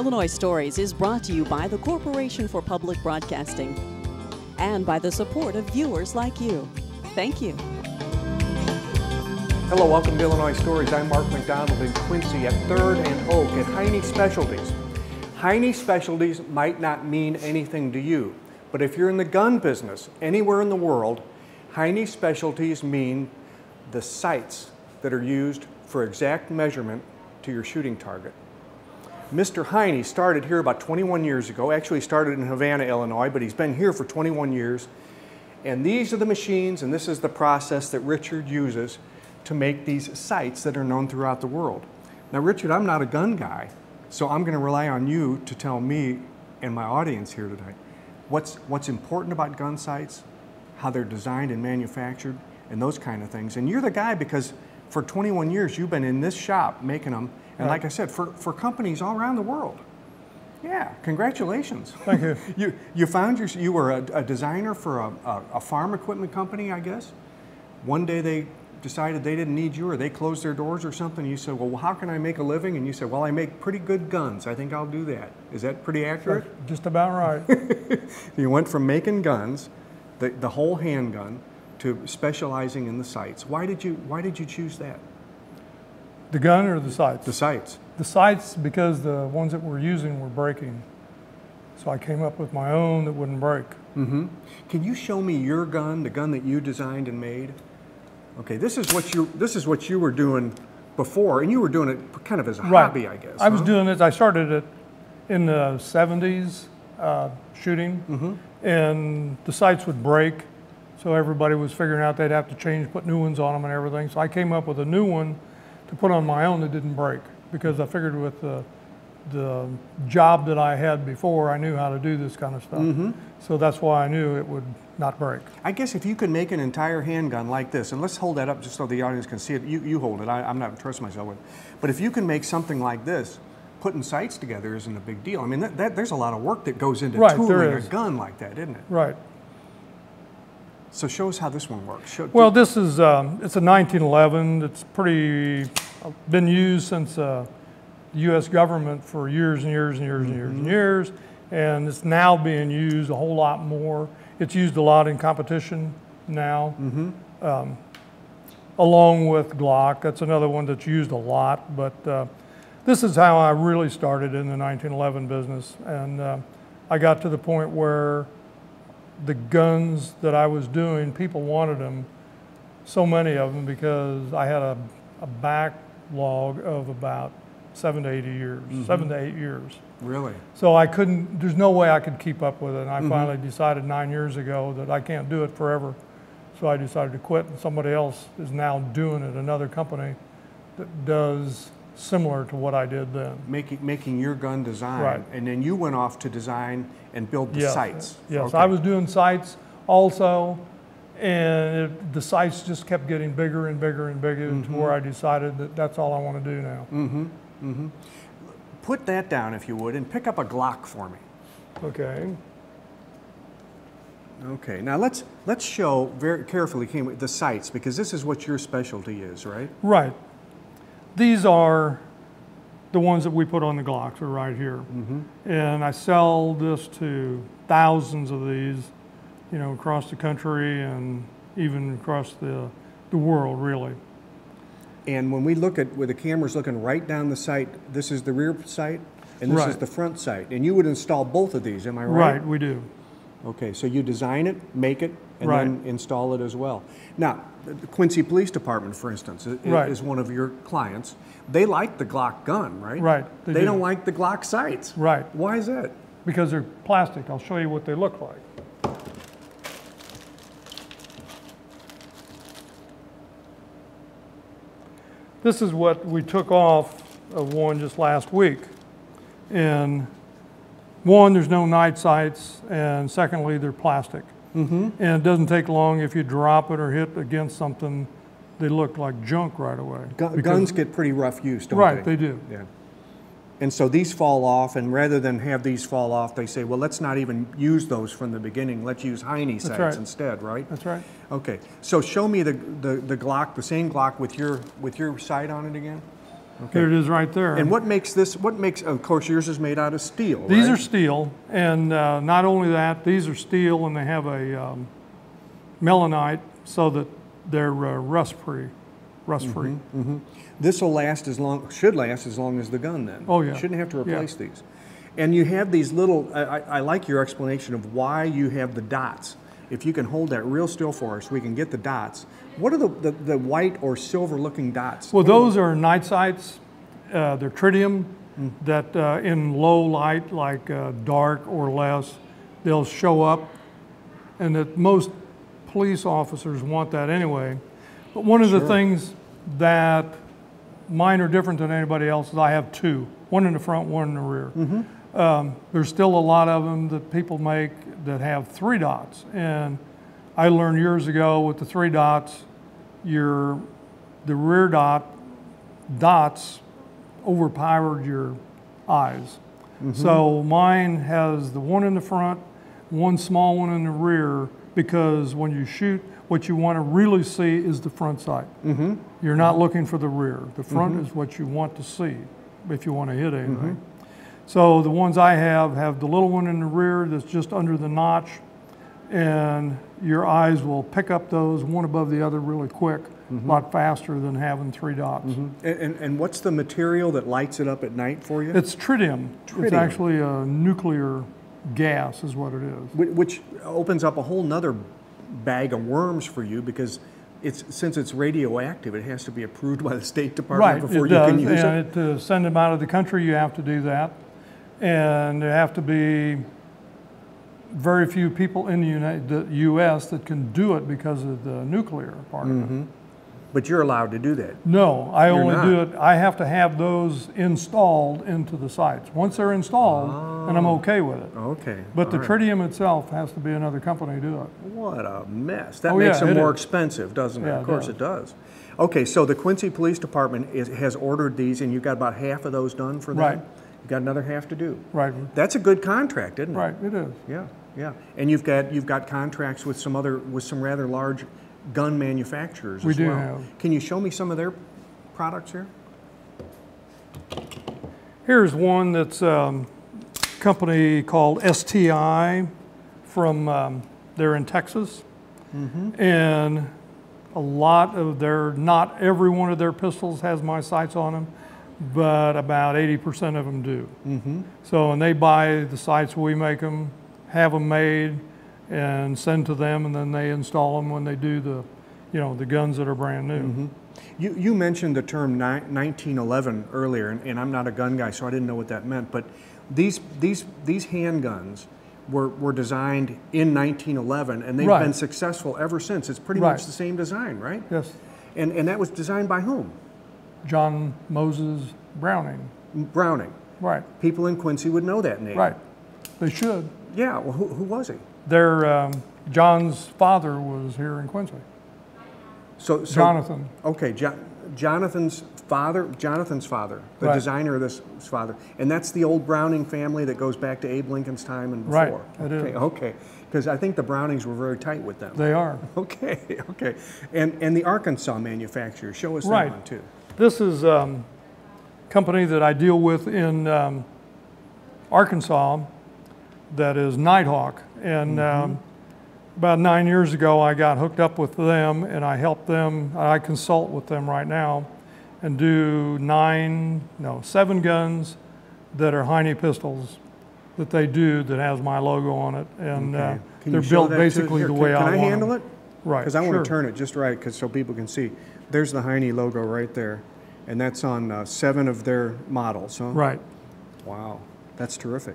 Illinois Stories is brought to you by the Corporation for Public Broadcasting and by the support of viewers like you. Thank you. Hello, welcome to Illinois Stories. I'm Mark McDonald in Quincy at 3rd and Oak at Heinie Specialties. Heinie Specialties might not mean anything to you, but if you're in the gun business anywhere in the world, Heinie Specialties mean the sights that are used for exact measurement to your shooting target. Mr. Heinie started here about 21 years ago, actually started in Havana, Illinois, but he's been here for 21 years. And these are the machines, and this is the process that Richard uses to make these sights that are known throughout the world. Now, Richard, I'm not a gun guy, so I'm going to rely on you to tell me and my audience here today what's important about gun sights, how they're designed and manufactured, and those kind of things. And you're the guy because for 21 years you've been in this shop making them, and like I said, for companies all around the world. Yeah, congratulations. Thank you. You were a designer for a farm equipment company, I guess. One day they decided they didn't need you, or they closed their doors or something. You said, well, how can I make a living? And you said, well, I make pretty good guns. I think I'll do that. Is that pretty accurate? That's just about right. You went from making guns, the whole handgun, to specializing in the sights. Why did you choose that? The gun or the sights? The sights. The sights, because the ones that we're using were breaking. So I came up with my own that wouldn't break. Mm-hmm. Can you show me your gun, the gun that you designed and made? Okay, this is what you were doing before, and you were doing it kind of as a hobby, I guess. I was doing it. I started it in the 70s, shooting, and the sights would break. So everybody was figuring out they'd have to put new ones on them and everything. So I came up with a new one to put on my own that didn't break, because I figured with the job that I had before, I knew how to do this kind of stuff. So that's why I knew it would not break. I guess if you could make an entire handgun like this, and let's hold that up just so the audience can see it. You hold it. I'm not trusting myself with it. But if you can make something like this, putting sights together isn't a big deal. I mean, there's a lot of work that goes into tooling a gun like that, isn't it? Right. So show us how this one works. Well, this is, it's a 1911. It's been used since the U.S. government for years and years and years and years and years. And it's now being used a whole lot more. It's used a lot in competition now, along with Glock. That's another one that's used a lot. But this is how I really started in the 1911 business. And I got to the point where the guns that I was doing, people wanted them, so many of them, because I had a backlog of about 7 to 8 years, 7 to 8 years. Really? So there's no way I could keep up with it. And I finally decided 9 years ago that I can't do it forever. So I decided to quit, and somebody else is now doing it, another company that does similar to what I did then. Making your gun design, right. And then you went off to design and build the sights. Yes, okay. I was doing sights also, and the sights just kept getting bigger and bigger and bigger to where I decided that that's all I want to do now. Put that down, if you would, and pick up a Glock for me. Okay. Okay, now let's show very carefully the sights, because this is what your specialty is, right? Right. These are the ones that we put on the Glocks, are right here. And I sell this to thousands of these, you know, across the country and even across the world, really. And when we look at, where the camera's looking right down the sight, this is the rear sight, and this is the front sight. And you would install both of these, am I right? Right, we do. Okay, so you design it, make it, and then install it as well. Now, the Quincy Police Department, for instance, is one of your clients. They like the Glock gun, right? Right. They don't like the Glock sights. Right. Why is that? Because they're plastic. I'll show you what they look like. This is what we took off of one just last week. And one, there's no night sights, and secondly, they're plastic. And it doesn't take long. If you drop it or hit against something, they look like junk right away. Guns get pretty rough use, don't they? Right, they do. Yeah. And so these fall off, and rather than have these fall off, they say, well, let's not even use those from the beginning. Let's use Heinie sights instead, right? That's right. Okay, so show me the Glock, the same Glock with your sight on it again. Here it is right there. And what makes this, of course, yours is made out of steel, These right? are steel, and not only that, these are steel and they have a melanite so that they're rust-free. This will last should last as long as the gun then. Oh yeah. You shouldn't have to replace these. And you have these little, I like your explanation of why you have the dots. If you can hold that real still for us, we can get the dots. What are the white or silver looking dots? Well, those are night sights. They're tritium that in low light, like dark or less, they'll show up, and that most police officers want that anyway. But one of the things that mine are different than anybody else's, I have two, one in the front, one in the rear. There's still a lot of them that people make that have 3 dots. And I learned years ago with the 3 dots, the rear dots overpowered your eyes. So mine has the one in the front, one small one in the rear, because when you shoot, what you want to really see is the front sight. You're not looking for the rear. The front is what you want to see if you want to hit anything. So the ones I have the little one in the rear that's just under the notch, and your eyes will pick up those one above the other really quick, a lot faster than having 3 dots. And what's the material that lights it up at night for you? It's tritium. It's actually a nuclear gas is what it is. Which opens up a whole nother bag of worms for you, because since it's radioactive, it has to be approved by the State Department before you can use it. And to send them out of the country, you have to do that. And there have to be very few people in the U.S. that can do it because of the nuclear part of it. But you're allowed to do that? No, I only do it, I have to have those installed into the sights. Once they're installed, then I'm okay with it. Okay. But the tritium itself has to be another company to do it. What a mess. That makes them more expensive, doesn't it? Yeah, of course it does. Okay, so the Quincy Police Department has ordered these, and you've got about half of those done for them? Right. You've got another half to do. Right. That's a good contract, isn't it? Right, it is. Yeah, yeah. And you've got contracts with some rather large gun manufacturers as well. We do have. Can you show me some of their products here? Here's one that's a company called STI from, they're in Texas. And a lot of not every one of their pistols has my sights on them, but about 80% of them do. So, and they buy the sights, we make them, have them made, and send to them, and then they install them when they do the guns that are brand new. You mentioned the term 1911 earlier, and I'm not a gun guy, so I didn't know what that meant. But these handguns were designed in 1911, and they've been successful ever since. It's pretty much the same design, right? Yes. And that was designed by whom? John Moses Browning. Browning. Right. People in Quincy would know that name. Right. They should. Yeah. Well, who was he? John's father was here in Quincy. So Jonathan. Okay, Jonathan's father, the designer of this father, and that's the old Browning family that goes back to Abe Lincoln's time and before. Right, it is. Okay, because I think the Brownings were very tight with them. They are. Okay, okay, and the Arkansas manufacturer, show us that one too. This is a company that I deal with in Arkansas that is Nighthawk, and about 9 years ago I got hooked up with them, and I help them, I consult with them right now, and do 7 guns that are Heinie pistols that they do that has my logo on it, and they're built basically the way I want them. Can I handle it? Right, because I want to turn it just right so people can see. There's the Heinie logo right there, and that's on 7 of their models, huh? Right. Wow, that's terrific.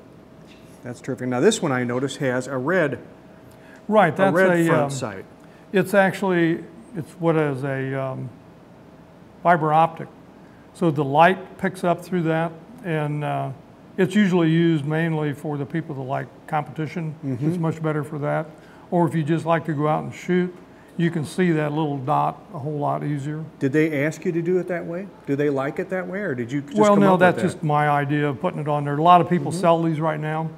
That's terrific. Now this one I notice has a red. Right, that's a front sight. It's what is a fiber optic. So the light picks up through that, and it's usually used mainly for the people that like competition. It's much better for that. Or if you just like to go out and shoot, you can see that little dot a whole lot easier. Did they ask you to do it that way? Do they like it that way, or did you just come up with that? Well, no, that's just my idea of putting it on there. A lot of people sell these right now,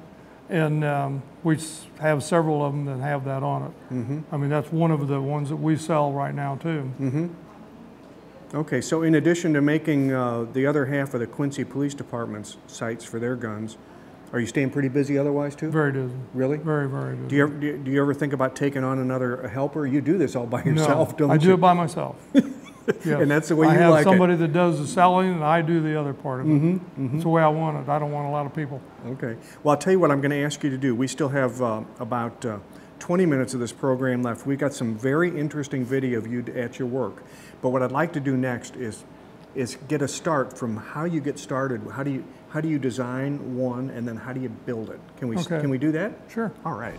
and we have several of them that have that on it. I mean, that's one of the ones that we sell right now too. Okay, so in addition to making the other half of the Quincy Police Department's sights for their guns, are you staying pretty busy otherwise too? Very busy. Really? Very, very busy. Do you ever think about taking on another helper? You do this all by yourself, don't you? I do it by myself. Yes. And that's the way you like it. I have somebody that does the selling, and I do the other part of it. It's the way I want it. I don't want a lot of people. Okay. Well, I'll tell you what I'm going to ask you to do. We still have about 20 minutes of this program left. We got some very interesting video of you at your work. But what I'd like to do next is get a start from how you get started. How do you design one, and then how do you build it? Can we do that? Sure. All right.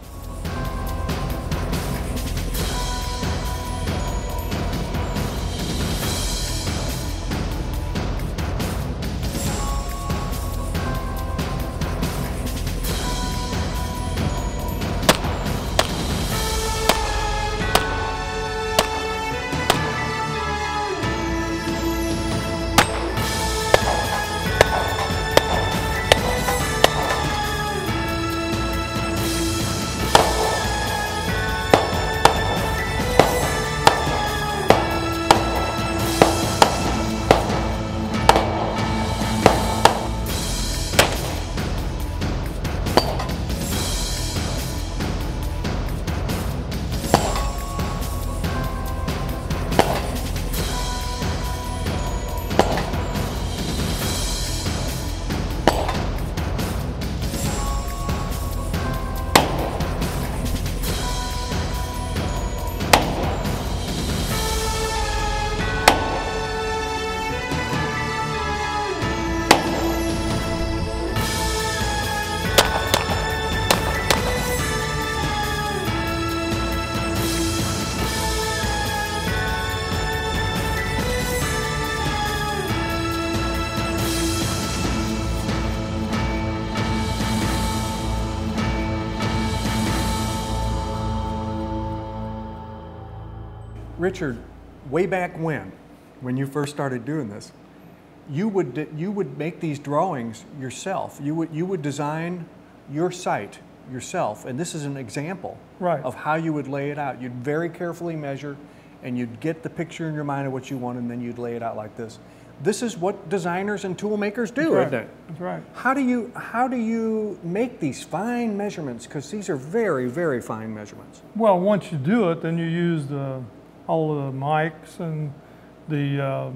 Richard, way back when you first started doing this, you would make these drawings yourself. You would design your sight yourself, and this is an example of how you would lay it out. You'd very carefully measure, and you'd get the picture in your mind of what you want, and then you'd lay it out like this. This is what designers and tool makers do, isn't it? That's right. How do you make these fine measurements? Because these are very, very fine measurements. Well, once you do it, then you use all the mics and the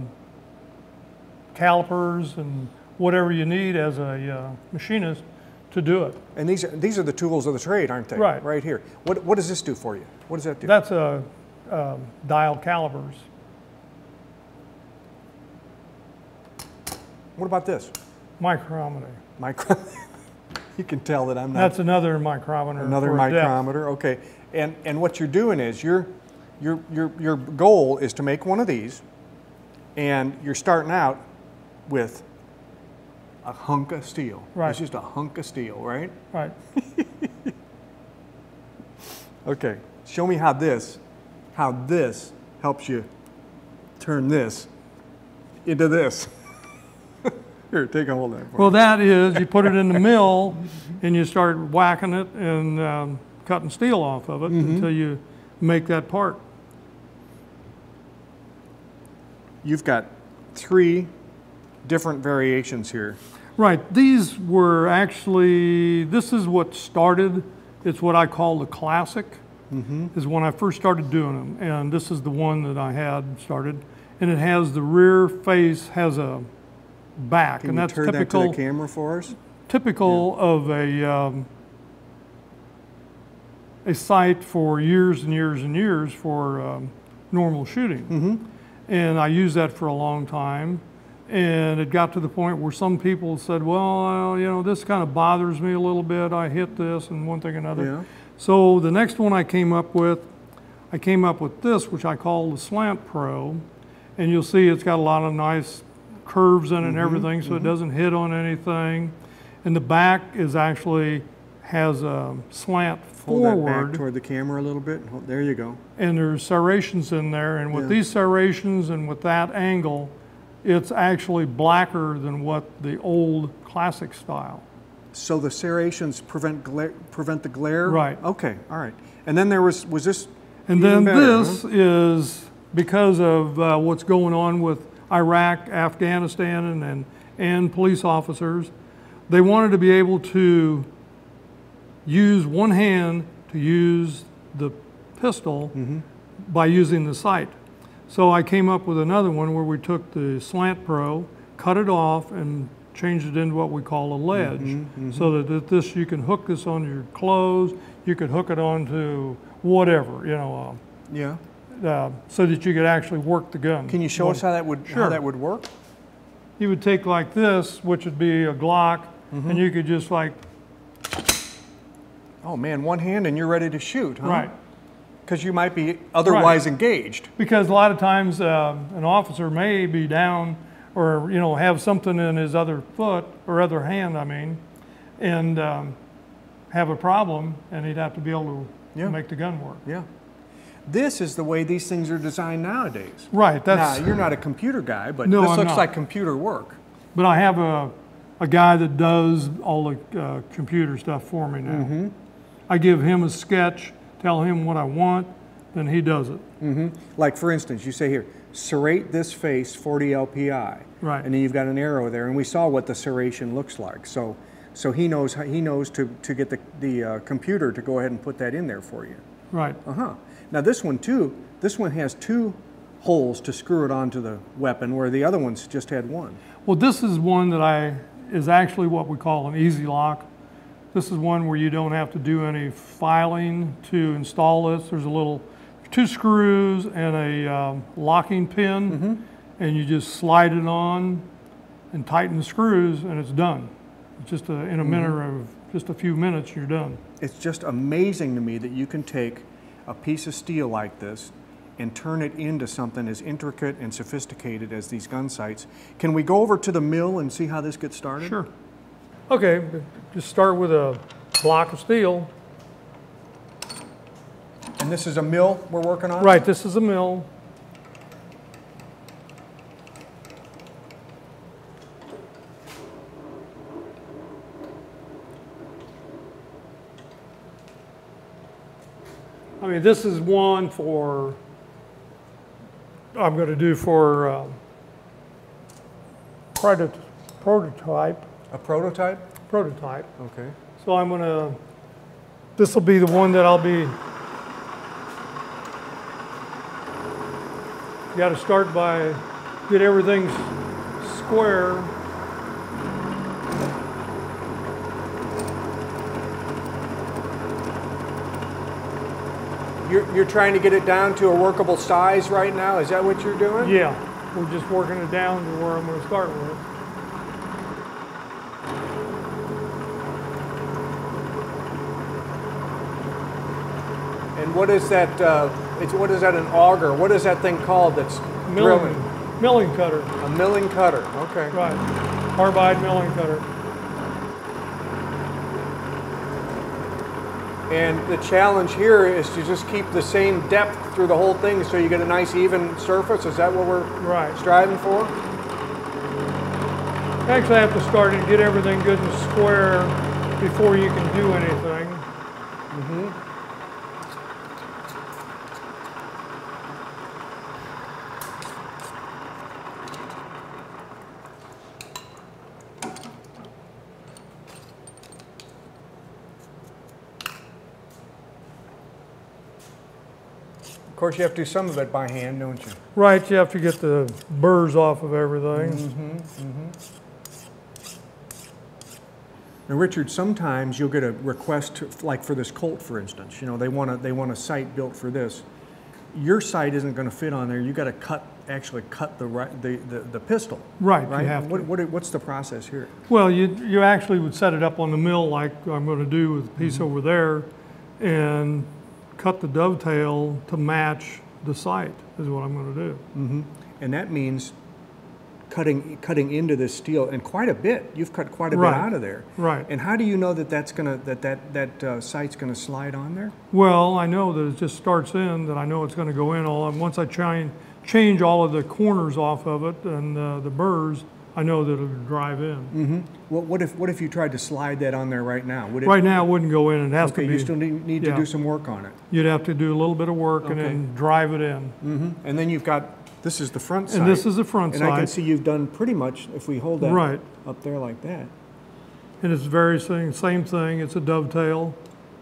calipers and whatever you need as a machinist to do it. And these are the tools of the trade, aren't they? Right. Right here. What does this do for you? What does that do? That's dial calipers. What about this? Micrometer. You can tell that I'm not. That's another micrometer. Another micrometer. Okay. And what you're doing is your goal is to make one of these, and you're starting out with a hunk of steel. Right. It's just a hunk of steel, right? Right. Okay. Show me how this helps you turn this into this. Here, take a hold of that. Well, that is, you put it in the mill and you start whacking it and cutting steel off of it until you make that part. You've got 3 different variations here. Right. These were actually, this is what started, it's what I call the classic, is when I first started doing them. And this is the one that I had started. And it has the rear face, has a back. Can and you that's turn typical, that to the camera for us? Typical of a sight for years and years and years for normal shooting. And I used that for a long time. And it got to the point where some people said, well, you know, this kind of bothers me a little bit. I hit this and one thing and another. Yeah. So the next one I came up with this, which I call the Slant Pro. And you'll see it's got a lot of nice curves in it and everything, so it doesn't hit on anything. And the back is actually has a slant forward. Hold that back toward the camera a little bit. There you go. And there's serrations in there, and with these serrations and with that angle, it's actually blacker than what the old classic style. So the serrations prevent the glare? Right. Okay, all right. And then there was this. And then better, this is because of what's going on with Iraq, Afghanistan, and police officers, they wanted to be able to use one hand to use the pistol by using the sight. So I came up with another one where we took the Slant Pro, cut it off, and changed it into what we call a ledge. So that this, you can hook this on your clothes, you could hook it onto whatever, you know. So that you could actually work the gun. Can you show us how that would work? You would take like this, which would be a Glock, and you could just like. Oh man, one hand and you're ready to shoot, huh? Right. Because you might be otherwise engaged. Because a lot of times an officer may be down or, you know, have something in his other foot or other hand, I mean, and have a problem, and he'd have to be able to make the gun work. Yeah. This is the way these things are designed nowadays. Right. That's, now, you're not a computer guy, but no, this I'm looks not. like computer work. But I have a guy that does all the computer stuff for me now. I give him a sketch, tell him what I want, then he does it. Like for instance, you say here, serrate this face 40 LPI. Right. And then you've got an arrow there, and we saw what the serration looks like. So he knows to get the computer to go ahead and put that in there for you. Right. Now this one too, this one has 2 holes to screw it onto the weapon, where the other ones just had 1. Well, this is one that is actually what we call an easy lock. This is one where you don't have to do any filing to install this. There's 2 screws and a locking pin, and you just slide it on and tighten the screws, and it's done. It's just in a matter of just a few minutes, you're done. It's just amazing to me that you can take a piece of steel like this and turn it into something as intricate and sophisticated as these gun sights. Can we go over to the mill and see how this gets started? Sure. Okay, just start with a block of steel. And this is a mill we're working on? Right, this is a mill. I mean, this is one for, I'm going to do for prototype. A prototype? Prototype. Okay. So I'm going to, this will be the one that I'll be, you got to start by, get everything square. You're trying to get it down to a workable size right now? Is that what you're doing? Yeah, we're just working it down to where I'm going to start with. And what is that? What is that? An auger? What is that thing called? That's drilling? Milling cutter. A milling cutter. Okay. Right. Carbide milling cutter. And the challenge here is to just keep the same depth through the whole thing, so you get a nice even surface. Is that what we're striving for? Actually, I have to start and get everything good and square before you can do anything. Of course, you have to do some of it by hand, don't you? Right, you have to get the burrs off of everything. Now, Richard, sometimes you'll get a request, like for this Colt, for instance. You know, they want a sight built for this. Your sight isn't going to fit on there. You got to actually cut the pistol. Right. Right. You have to. What's the process here? Well, you actually would set it up on the mill like I'm going to do with the piece over there, and cut the dovetail to match the sight is what I'm going to do. And that means cutting into this steel, and quite a bit. You've cut quite a bit out of there. Right. And how do you know that that sight's going to slide on there? Well, I know that it just starts in, that I know it's going to go in all, and once I change all of the corners off of it and the burrs, I know that it'll drive in. Mm-hmm. Well, what if you tried to slide that on there right now? Would it, Right now, it wouldn't go in. It has to okay, be. you still need to do some work on it. You'd have to do a little bit of work and then drive it in. Mm-hmm. And then you've got, this is the front side. And this is the front side. And I can see you've done pretty much, if we hold that up there like that. And it's very same thing. It's a dovetail,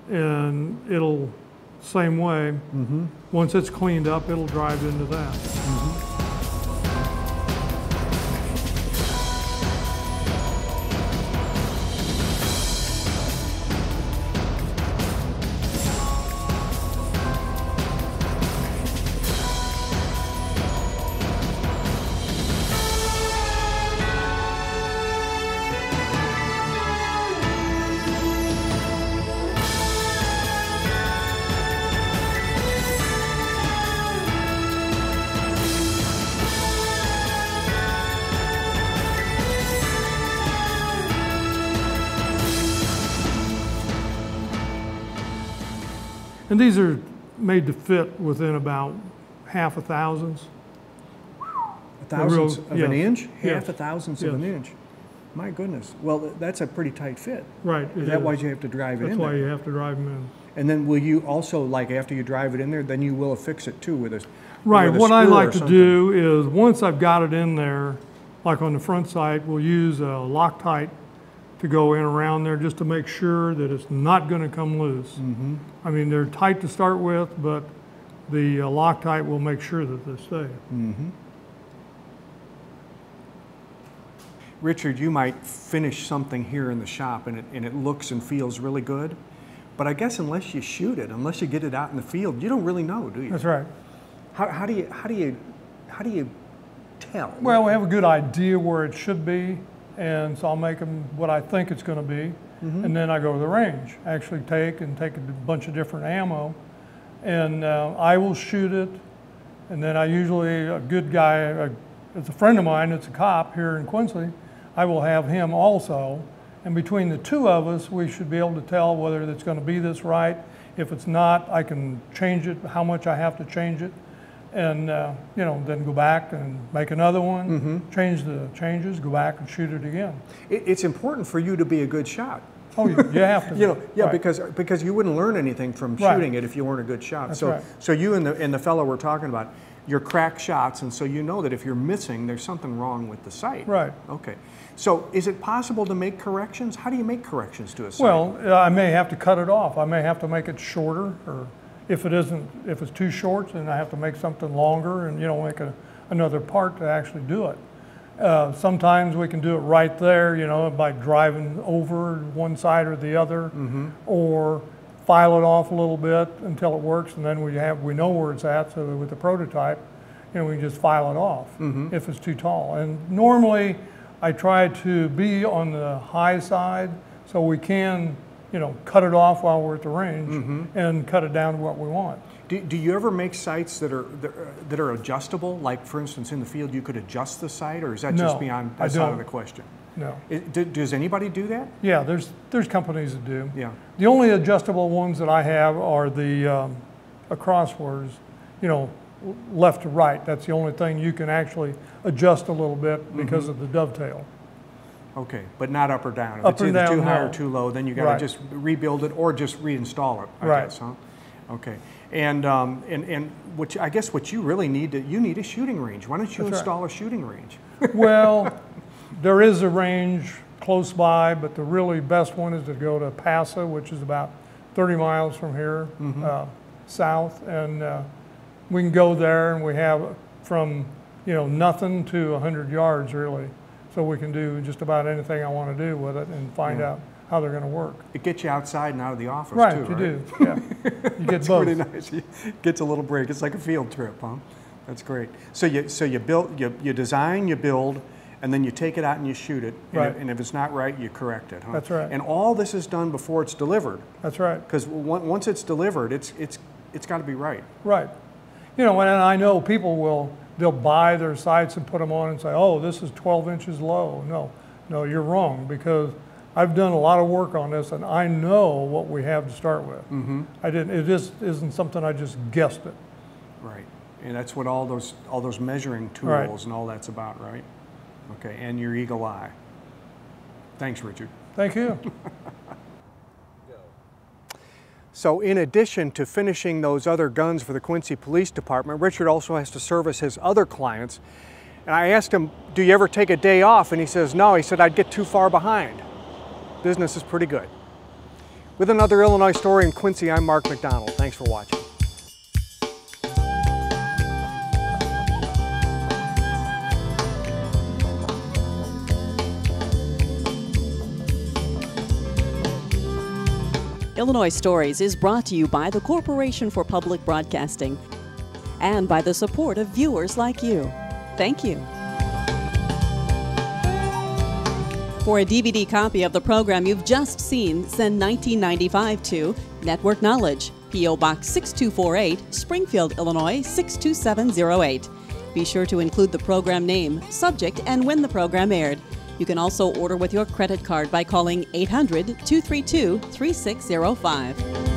and it'll, same way. Mm-hmm. Once it's cleaned up, it'll drive into that. Mm-hmm. And these are made to fit within about half a thousandths. A thousandths of an inch? Yes. Half a thousandths of an inch. My goodness. Well, that's a pretty tight fit. Right. Is that why you have to drive it in there? That's why you have to drive them in. And then will you also, like after you drive it in there, then you will affix it too with a Right. with a What I screw or like to something. do is once I've got it in there, like on the front side, we'll use a Loctite to go in around there just to make sure that it's not going to come loose. Mm-hmm. I mean, they're tight to start with, but the Loctite will make sure that they stay. Mm-hmm. Richard, you might finish something here in the shop and it looks and feels really good, but I guess unless you shoot it, unless you get it out in the field, you don't really know, do you? That's right. How do you tell? Well, we have a good idea where it should be, and so I'll make them what I think it's going to be, and then I go to the range. Actually take a bunch of different ammo, and I will shoot it, and then I usually, a good guy, it's a friend of mine, it's a cop here in Quincy, I will have him also, and between the two of us, we should be able to tell whether it's going to be this right. If it's not, I can change it, how much I have to change it, and you know, then go back and make another one, change the changes, go back and shoot it again. It's important for you to be a good shot. Oh, you have to. You know, yeah, Right. because you wouldn't learn anything from shooting it if you weren't a good shot. That's so right. so you and the fellow we're talking about, you're crack shots, and so you know that if you're missing, there's something wrong with the sight. Right. Okay. So is it possible to make corrections? How do you make corrections to a sight? Well, I may have to cut it off. I may have to make it shorter, or if it's too short, then I have to make something longer, and make another part to actually do it. Sometimes we can do it right there, by driving over one side or the other, or file it off a little bit until it works, and then we know where it's at. So with the prototype, we can just file it off if it's too tall. And normally, I try to be on the high side so we can, cut it off while we're at the range and cut it down to what we want. Do you ever make sights that are adjustable? Like, for instance, in the field, you could adjust the sight, or is that just beyond that's out of the question? No. Does anybody do that? Yeah, there's companies that do. Yeah. The only adjustable ones that I have are the crosswords, left to right. That's the only thing you can actually adjust a little bit because of the dovetail. Okay, but not up or down. If Up it's or either down, too high no. or too low, then you got to Right. just rebuild it or just reinstall it, I guess, huh? Okay, and I guess what you really need you need a shooting range. Why don't you That's install a shooting range? Well, there is a range close by, but the really best one is to go to Pasa, which is about 30 miles from here, south, and we can go there, and we have from nothing to 100 yards really, so we can do just about anything I want to do with it and find out how they're going to work. It gets you outside and out of the office Right, too, you right? do. Yeah, you get It's both. pretty nice. It gets a little break. It's like a field trip, huh? That's great. So you build, you design, you build, and then you take it out and you shoot it. Right. And if it's not right, you correct it, huh? That's right. And all this is done before it's delivered. That's right. Because once it's delivered, it's got to be right. Right. And I know people they'll buy their sights and put them on and say, oh, this is 12 inches low. No, you're wrong, because I've done a lot of work on this and I know what we have to start with. It just isn't something I just guessed it. Right. And that's what all those measuring tools and all that's about, right? Okay, and your eagle eye. Thanks, Richard. Thank you. So in addition to finishing those other guns for the Quincy Police Department, Richard also has to service his other clients. And I asked him, do you ever take a day off? And he says, no. He said, I'd get too far behind. Business is pretty good. With another Illinois story in Quincy, I'm Mark McDonald. Thanks for watching. Illinois Stories is brought to you by the Corporation for Public Broadcasting and by the support of viewers like you. Thank you. For a DVD copy of the program you've just seen, send $19.95 to Network Knowledge, P.O. Box 6248, Springfield, Illinois 62708. Be sure to include the program name, subject, and when the program aired. You can also order with your credit card by calling 800-232-3605.